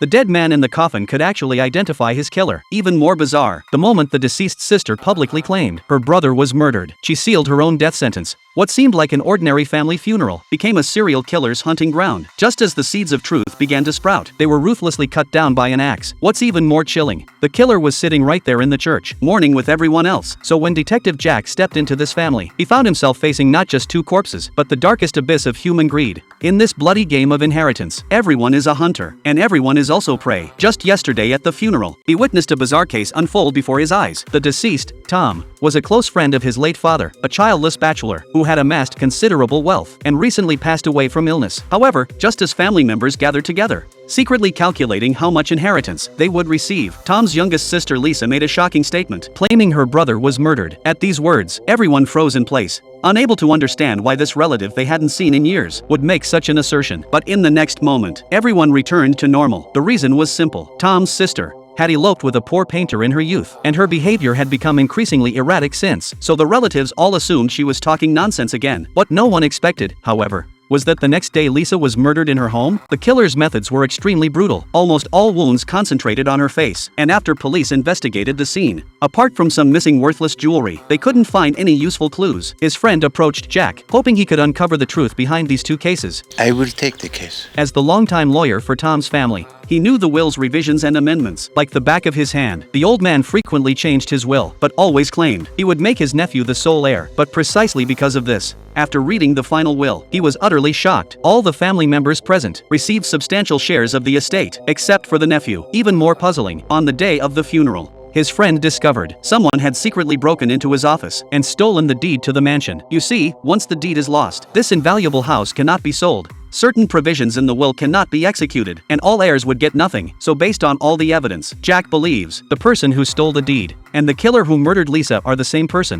The dead man in the coffin could actually identify his killer. Even more bizarre, the moment the deceased sister publicly claimed her brother was murdered, she sealed her own death sentence. What seemed like an ordinary family funeral became a serial killer's hunting ground. Just as the seeds of truth began to sprout, they were ruthlessly cut down by an axe. What's even more chilling, the killer was sitting right there in the church, mourning with everyone else. So when Detective Jack stepped into this family, he found himself facing not just two corpses, but the darkest abyss of human greed. In this bloody game of inheritance, everyone is a hunter, and everyone is also prey. Just yesterday at the funeral, he witnessed a bizarre case unfold before his eyes. The deceased, Tom, was a close friend of his late father, a childless bachelor who had amassed considerable wealth and recently passed away from illness. However, just as family members gathered together, secretly calculating how much inheritance they would receive, Tom's youngest sister Lisa made a shocking statement, claiming her brother was murdered. At these words, everyone froze in place, unable to understand why this relative they hadn't seen in years would make such an assertion. But in the next moment, everyone returned to normal. The reason was simple. Tom's sister had eloped with a poor painter in her youth, and her behavior had become increasingly erratic since, so the relatives all assumed she was talking nonsense again. What no one expected, however, was that the next day Lisa was murdered in her home. The killer's methods were extremely brutal, almost all wounds concentrated on her face, and after police investigated the scene, apart from some missing worthless jewelry, they couldn't find any useful clues. His friend approached Jack, hoping he could uncover the truth behind these two cases. I will take the case. As the longtime lawyer for Tom's family, he knew the will's revisions and amendments like the back of his hand. The old man frequently changed his will, but always claimed he would make his nephew the sole heir. But precisely because of this, after reading the final will, he was utterly shocked. All the family members present received substantial shares of the estate, except for the nephew. Even more puzzling, on the day of the funeral, his friend discovered someone had secretly broken into his office and stolen the deed to the mansion. You see, once the deed is lost, this invaluable house cannot be sold. Certain provisions in the will cannot be executed, and all heirs would get nothing. So based on all the evidence, Jack believes the person who stole the deed and the killer who murdered Lisa are the same person.